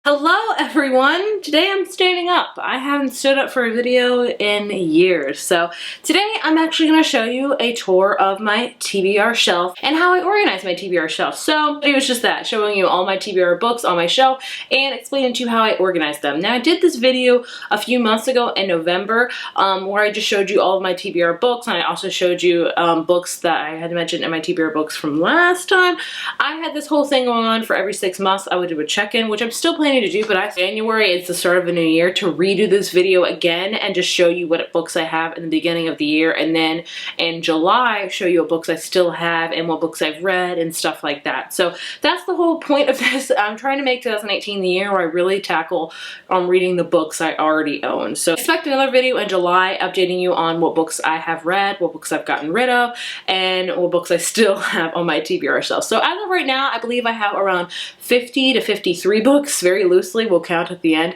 Hello everyone! Today I'm standing up. I haven't stood up for a video in years. So today I'm actually going to show you a tour of my TBR shelf and how I organize my TBR shelf. So it was just that, showing you all my TBR books on my shelf and explaining to you how I organize them. Now I did this video a few months ago in November where I just showed you all of my TBR books, and I also showed you books that I had mentioned in my TBR books from last time. I had this whole thing going on for every 6 months. I would do a check-in, which I'm still planning to do, but January is the start of a new year, to redo this video again and just show you what books I have in the beginning of the year, and then in July show you what books I still have and what books I've read and stuff like that. So that's the whole point of this. I'm trying to make 2018 the year where I really tackle on reading the books I already own. So expect another video in July updating you on what books I have read, what books I've gotten rid of, and what books I still have on my TBR shelf. So as of right now, I believe I have around 50 to 53 books, very loosely, we'll count at the end,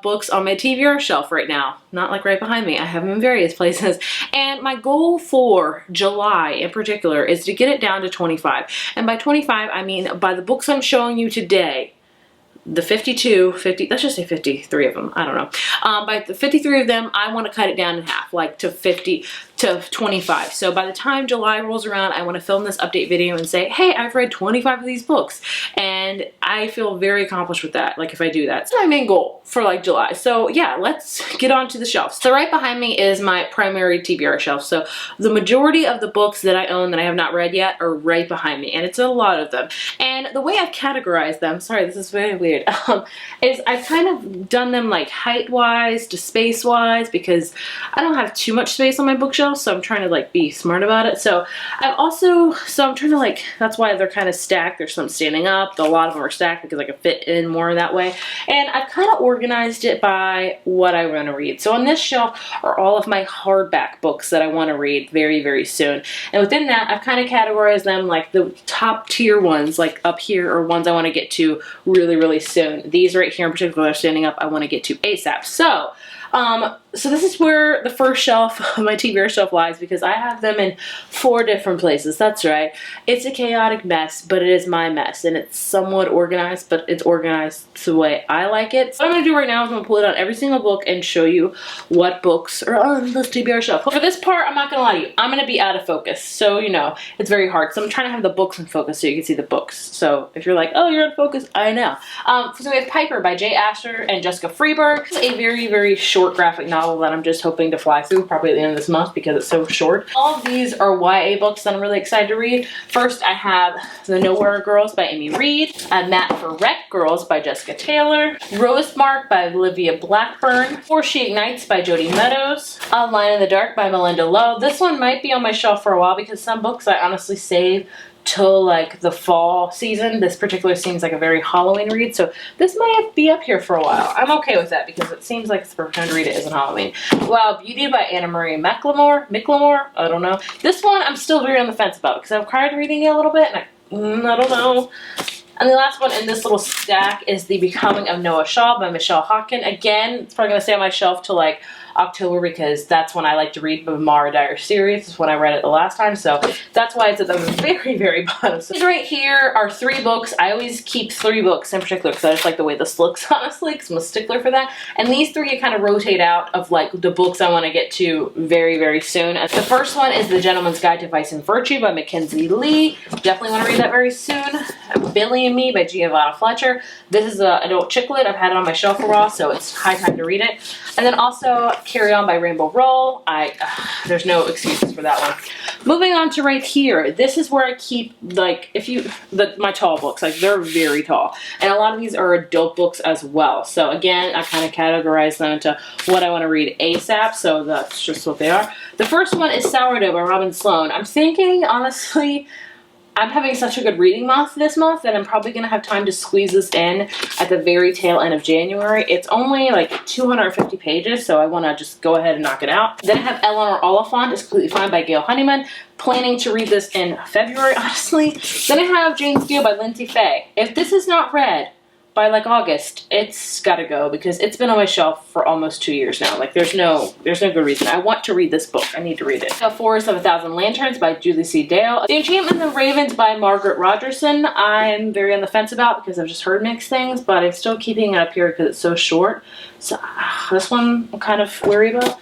books on my TBR shelf right now. Not like right behind me, I have them in various places. And my goal for July in particular is to get it down to 25. And by 25, I mean by the books I'm showing you today, the 50, let's just say 53 of them, I don't know. By the 53 of them, I want to cut it down in half, like to 50 to 25. So by the time July rolls around, I want to film this update video and say, hey, I've read 25 of these books. And I feel very accomplished with that, like if I do that. It's my main goal for like July. So yeah, let's get on to the shelves. So right behind me is my primary TBR shelf. So the majority of the books that I own that I have not read yet are right behind me, and it's a lot of them. And the way I've categorized them, sorry, this is very weird, is I've kind of done them like height-wise to space-wise, because I don't have too much space on my bookshelf, so I'm trying to like be smart about it. So I'm trying to like, that's why they're kind of stacked. There's some standing up, a lot of them are stacked because I can fit in more that way. And I've kind of organized it by what I want to read. So on this shelf are all of my hardback books that I want to read very, very soon. And within that, I've kind of categorized them like the top tier ones, like up here, are ones I want to get to really, really soon. These right here in particular are standing up, I want to get to ASAP. So this is where the first shelf of my TBR shelf lies, because I have them in 4 different places. That's right. It's a chaotic mess, but it is my mess, and it's somewhat organized, but it's organized the way I like it. So what I'm going to do right now is I'm going to pull it out every single book and show you what books are on this TBR shelf. For this part, I'm not going to lie to you, I'm going to be out of focus. So, you know, it's very hard. So I'm trying to have the books in focus so you can see the books. So if you're like, oh, you're in focus, I know. So we have Piper by J. Asher and Jessica Freeberg. It's a very, very short graphic novel that I'm just hoping to fly through probably at the end of this month because it's so short. All of these are YA books that I'm really excited to read. First, I have The Nowhere Girls by Amy Reed, Matt for Wreck Girls by Jessica Taylor, Rosemark by Olivia Blackburn, Before She Ignites by Jodi Meadows, A Line in the Dark by Melinda Lowe. This one might be on my shelf for a while because some books I honestly save till like the fall season. This particular seems like a very Halloween read, so this might be up here for a while. I'm okay with that because it seems like it's the perfect time to read it isn't Halloween. Wow Beauty by Anna Marie Miclemore, I don't know. This one I'm still very on the fence about because I've tried reading it a little bit and I don't know. And the last one in this little stack is The Becoming of Noah Shaw by Michelle Hawken. Again, it's probably going to stay on my shelf till like October because that's when I like to read the Mara Dyer series. It's when I read it the last time, so that's why it's at the very, very bottom. So these right here are 3 books. I always keep 3 books in particular because I just like the way this looks, honestly, because I'm a stickler for that. And these 3 kind of rotate out of like the books I want to get to very, very soon. The first one is The Gentleman's Guide to Vice and Virtue by Mackenzie Lee. Definitely want to read that very soon. Billy and Me by Giovanna Fletcher. This is an adult chick lit. I've had it on my shelf for a while, so it's high time to read it. And then also Carry On by Rainbow Rowell. There's no excuses for that one. Moving on to right here, this is where I keep like my tall books. Like they're very tall, and a lot of these are adult books as well. So again, I kind of categorize them into what I want to read ASAP. So that's just what they are. The first one is Sourdough by Robin Sloan. I'm thinking honestly, I'm having such a good reading month this month that I'm probably going to have time to squeeze this in at the very tail end of January. It's only like 250 pages, so I want to just go ahead and knock it out. Then I have Eleanor Oliphant, Is Completely Fine by Gail Honeyman. Planning to read this in February, honestly. Then I have Jane Steele by Lindsay Fay. If this is not read by like August, it's gotta go because it's been on my shelf for almost 2 years now. Like there's no good reason. I want to read this book. I need to read it. The Forest of a Thousand Lanterns by Julie C. Dale. The Enchantment of the Ravens by Margaret Rogerson. I'm very on the fence about because I've just heard mixed things, but I'm still keeping it up here because it's so short. So this one I'm kind of worried about.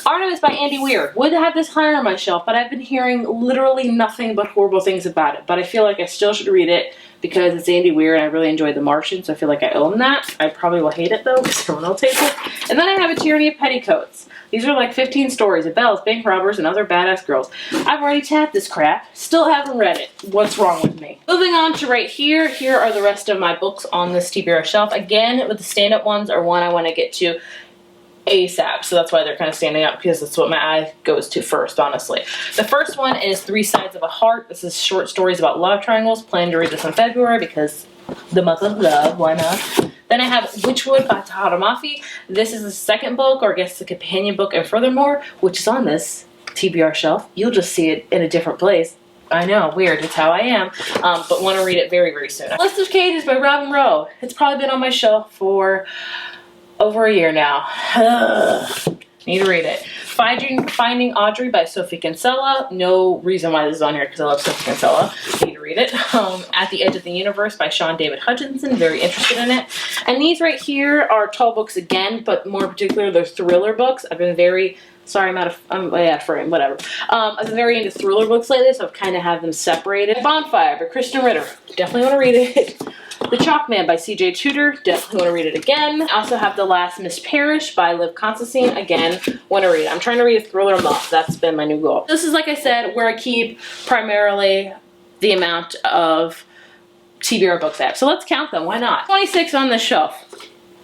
Artemis by Andy Weir. Would have this higher on my shelf, but I've been hearing literally nothing but horrible things about it. But I feel like I still should read it because it's Andy Weir and I really enjoyed The Martian, so I feel like I own that. I probably will hate it though because someone else hates it. And then I have A Tyranny of Petticoats. These are like 15 stories of bells, bank robbers, and other badass girls. I've already tapped this crap. Still haven't read it. What's wrong with me? Moving on to right here. Here are the rest of my books on this TBR shelf. Again, with the stand-up ones are one I want to get to ASAP, so that's why they're kind of standing up because that's what my eye goes to first, honestly. The first one is Three Sides of a Heart. This is short stories about love triangles. Plan to read this in February because the month of love, why not? Then I have Witchwood by Tahara Mafi. This is the second book, or I guess the companion book, and furthermore, which is on this TBR shelf. You'll just see it in a different place. I know, weird, it's how I am, but want to read it very, very soon. List of Cages by Robin Rowe. It's probably been on my shelf for over a year now. Need to read it. Finding Audrey by Sophie Kinsella. No reason why this is on here because I love Sophie Kinsella. Need to read it. At the Edge of the Universe by Sean David Hutchinson. Very interested in it. And these right here are tall books again, but more particular, they're thriller books. I've been very... Sorry, I'm way out of frame, whatever. I've been very into thriller books lately, so I've kind of had them separated. Bonfire by Kristen Ritter. Definitely want to read it. The Chalk Man by C.J. Tudor. Definitely want to read it again. I also have The Last Miss Parrish by Liv Constantine. Again, want to read it. I'm trying to read a thriller a month. That's been my new goal. This is, like I said, where I keep primarily the amount of TBR books I have. So let's count them. Why not? 26 on the shelf.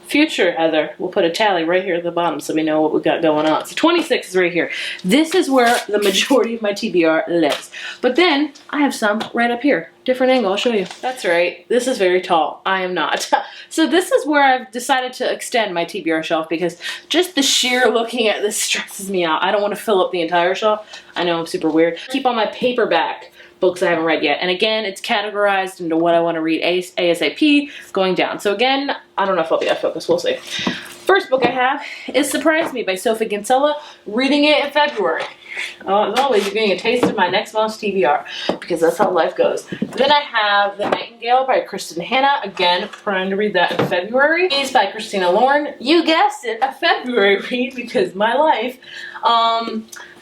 Future Heather, we'll put a tally right here at the bottom so we know what we got going on. So 26 is right here. This is where the majority of my TBR lives. But then I have some right up here. Different angle, I'll show you. That's right, this is very tall. I am not. So this is where I've decided to extend my TBR shelf because just the sheer looking at this stresses me out. I don't want to fill up the entire shelf. I know I'm super weird. Keep all my paperback books I haven't read yet. And again, it's categorized into what I want to read ASAP, going down. So again, I don't know if I'll be out of focus, we'll see. First book I have is Surprise Me by Sophie Kinsella, reading it in February. As always, you're getting a taste of my next month's TBR because that's how life goes. Then I have The Nightingale by Kristen Hanna. Again, trying to read that in February. Is by Christina Lauren. You guessed it, a February read because my life.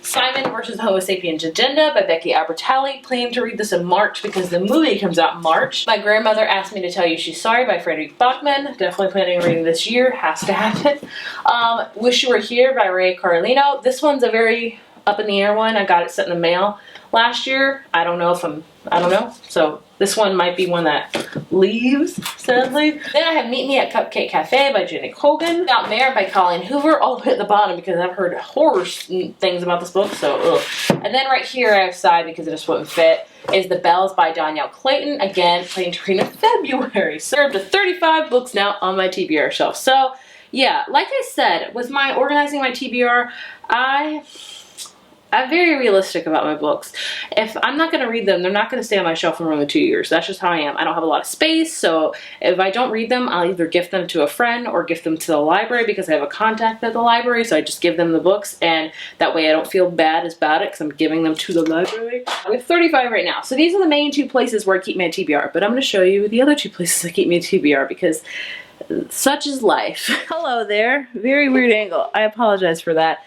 Simon vs. Homo Sapiens Agenda by Becky Albertalli. Planning to read this in March because the movie comes out in March. My Grandmother Asked Me to Tell You She's Sorry by Frederick Bachman. Definitely planning on reading this year. Has to happen. Wish You Were Here by Ray Carlino. This one's a very up in the air one. I got it sent in the mail last year. I don't know. So this one might be one that leaves, sadly. Then I have Meet Me at Cupcake Cafe by Jenny Colgan. Got Mare by Colleen Hoover, all the way at the bottom because I've heard horror things about this book, so ugh. And then right here I have side because it just wouldn't fit, is The Bells by Danielle Clayton. Again, planning to read in February. So we're up to 35 books now on my TBR shelf. So yeah, like I said, with my organizing my TBR, I'm very realistic about my books. If I'm not going to read them, they're not going to stay on my shelf for more than 2 years. That's just how I am. I don't have a lot of space, so if I don't read them, I'll either gift them to a friend or gift them to the library because I have a contact at the library, so I just give them the books, and that way I don't feel bad about it because I'm giving them to the library. We have 35 right now, so these are the main two places where I keep my TBR, but I'm going to show you the other two places I keep my TBR because such is life. Hello there. Very weird angle. I apologize for that.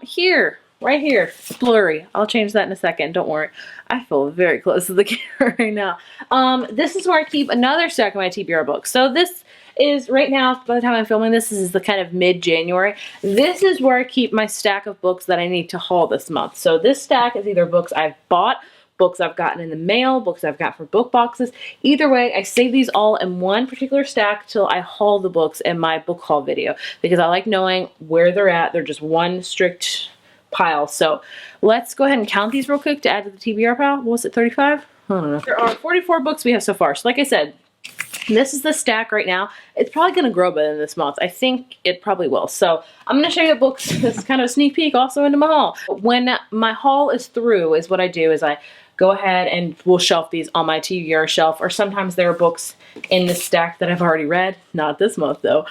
Here. Right here, it's blurry. I'll change that in a second, don't worry. I feel very close to the camera right now. This is where I keep another stack of my TBR books. So this is, right now, by the time I'm filming this is the kind of mid-January. This is where I keep my stack of books that I need to haul this month. So this stack is either books I've bought, books I've gotten in the mail, books I've got from book boxes. Either way, I save these all in one particular stack till I haul the books in my book haul video because I like knowing where they're at. They're just one strict pile. So let's go ahead and count these real quick to add to the TBR pile. What was it, 35? I don't know. There are 44 books we have so far. So like I said, this is the stack right now. It's probably going to grow by the end of this month. I think it probably will. So I'm going to show you the books. This is kind of a sneak peek also into my haul. When my haul is through is what I do is I go ahead and we'll shelf these on my TBR shelf, or sometimes there are books in this stack that I've already read. Not this month though.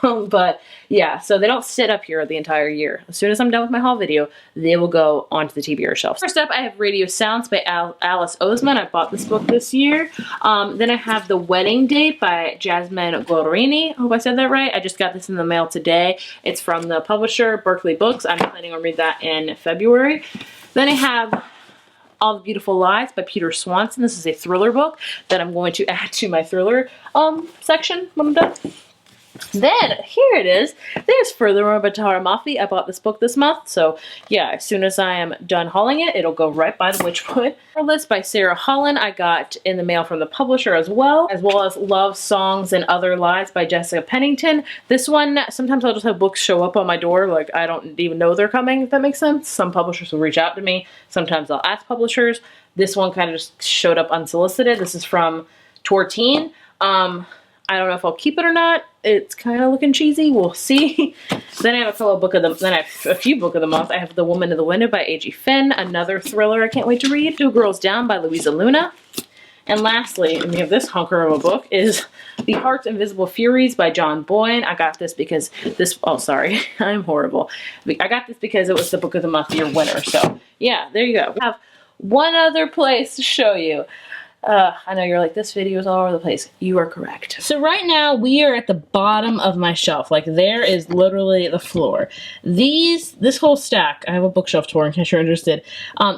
But yeah, so they don't sit up here the entire year. As soon as I'm done with my haul video, they will go onto the TBR shelf. First up, I have Radio Sounds by Alice Oseman. I bought this book this year. Then I have The Wedding Date by Jasmine Guarini. I hope I said that right. I just got this in the mail today. It's from the publisher, Berkeley Books. I'm planning on reading that in February. Then I have All the Beautiful Lies by Peter Swanson. This is a thriller book that I'm going to add to my thriller section when I'm done. Then, here it is. There's Furthermore by Tara Mafi. I bought this book this month, so yeah, as soon as I am done hauling it, it'll go right by the Witchwood. List by Sarah Holland I got in the mail from the publisher as well as Love, Songs, and Other Lies by Jessica Pennington. This one, sometimes I'll just have books show up on my door, like I don't even know they're coming, if that makes sense. Some publishers will reach out to me. Sometimes I'll ask publishers. This one kind of just showed up unsolicited. This is from Tortine. I don't know if I'll keep it or not. It's kind of looking cheesy. We'll see. Then I have a fellow book of the, then I have a few book of the month. I have The Woman in the Window by A.G. Finn, another thriller I can't wait to read. Two Girls Down by Louisa Luna. And lastly, and we have this hunker of a book, is The Heart's Invisible Furies by John Boyne. I got this because this, oh sorry, I'm horrible. I got this because it was the book of the month year winner. So yeah, there you go. I have one other place to show you. I know you're like, this video is all over the place. You are correct. So right now we are at the bottom of my shelf. Like there is literally the floor. This whole stack, I have a bookshelf tour in case you're interested.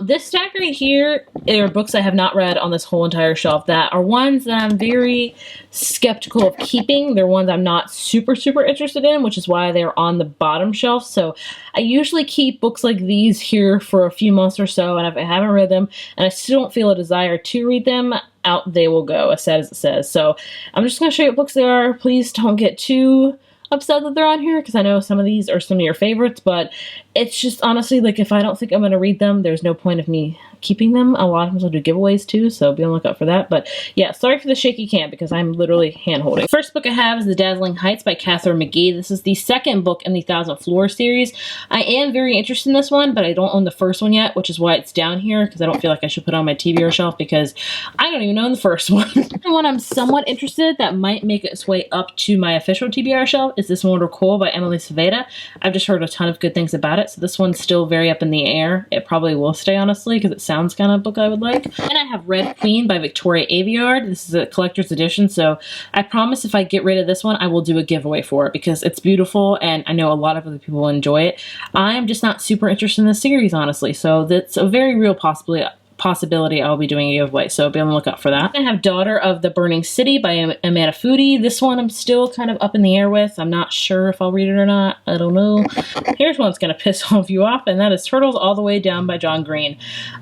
This stack right here are books I have not read on this whole entire shelf that are ones that I'm very skeptical of keeping. They're ones I'm not super interested in, which is why they're on the bottom shelf. So I usually keep books like these here for a few months or so, and if I haven't read them and I still don't feel a desire to read them, out they will go, as sad as it says. So I'm just going to show you what books they are. Please don't get too upset that they're on here, because I know some of these are some of your favorites, but it's just honestly, like, if I don't think I'm going to read them, there's no point of me keeping them. A lot of times I'll do giveaways too, so be on the lookout for that. But yeah, sorry for the shaky cam because I'm literally hand-holding. First book I have is The Dazzling Heights by Katherine Mcgee. This is the second book in the Thousand Floor series. I am very interested in this one, but I don't own the first one yet, which is why it's down here, because I don't feel like I should put it on my TBR shelf because I don't even own the first one. The one I'm somewhat interested that might make its way up to my official TBR shelf is This Mortal Coil by Emily Saveda. I've just heard a ton of good things about it, so this one's still very up in the air. It probably will stay, honestly, because it sounds kind of book I would like. And I have Red Queen by Victoria Aveyard. This is a collector's edition, so I promise if I get rid of this one, I will do a giveaway for it because it's beautiful and I know a lot of other people will enjoy it. I am just not super interested in this series, honestly, so that's a very real possibility I'll be doing a giveaway, so be on the lookout for that. I have Daughter of the Burning City by Amanda Foody. This one I'm still kind of up in the air with. I'm not sure if I'll read it or not. I don't know. Here's one that's gonna piss all of you off, and that is Turtles All the Way Down by John Green.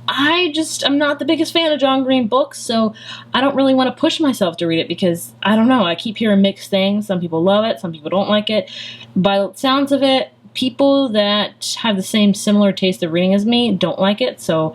I'm not the biggest fan of John Green books, so I don't really want to push myself to read it because, I don't know, I keep hearing mixed things. Some people love it, some people don't like it. By the sounds of it, people that have the similar taste of reading as me don't like it, so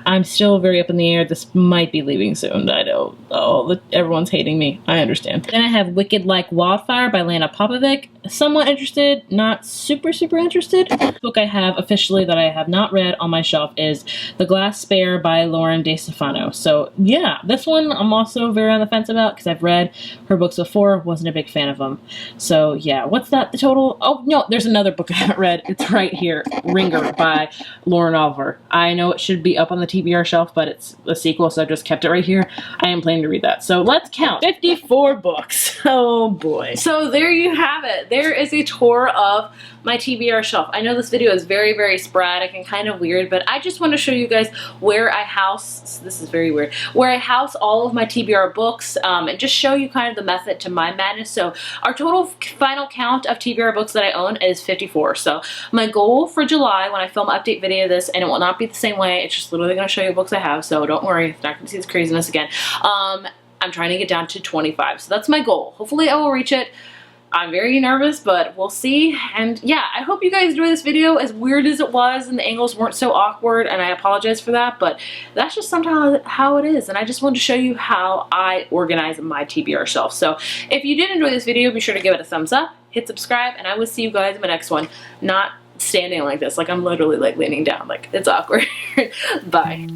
I'm still very up in the air. This might be leaving soon. I know. Oh, everyone's hating me. I understand. Then I have Wicked Like Wildfire by Lana Popovic. Somewhat interested, not super interested. The book I have officially that I have not read on my shelf is The Glass Spare by Lauren De Stefano. So yeah, this one I'm also very on the fence about because I've read her books before, wasn't a big fan of them. So yeah, what's that, the total? Oh no, there's another book I haven't read. It's right here, Ringer by Lauren Oliver. I know it should be up on the TBR shelf, but it's a sequel, so I've just kept it right here. I am planning to read that. So let's count. 54 books. Oh boy. So there you have it. There is a tour of my TBR shelf. I know this video is very sporadic and kind of weird, but I just want to show you guys where I house, this is very weird, where I house all of my TBR books, and just show you kind of the method to my madness. So our total final count of TBR books that I own is 54. So my goal for July, when I film an update video of this, and it will not be the same way, it's just literally going to show you books I have, so don't worry, you're not going to see this craziness again. I'm trying to get down to 25, so that's my goal. Hopefully I will reach it. I'm very nervous, but we'll see. And yeah, I hope you guys enjoy this video, as weird as it was and the angles weren't so awkward, and I apologize for that, but that's just sometimes how it is. And I just wanted to show you how I organize my TBR shelf. So if you did enjoy this video, be sure to give it a thumbs up, hit subscribe, and I will see you guys in my next one. Not standing like this. Like I'm literally like leaning down. Like it's awkward. Bye.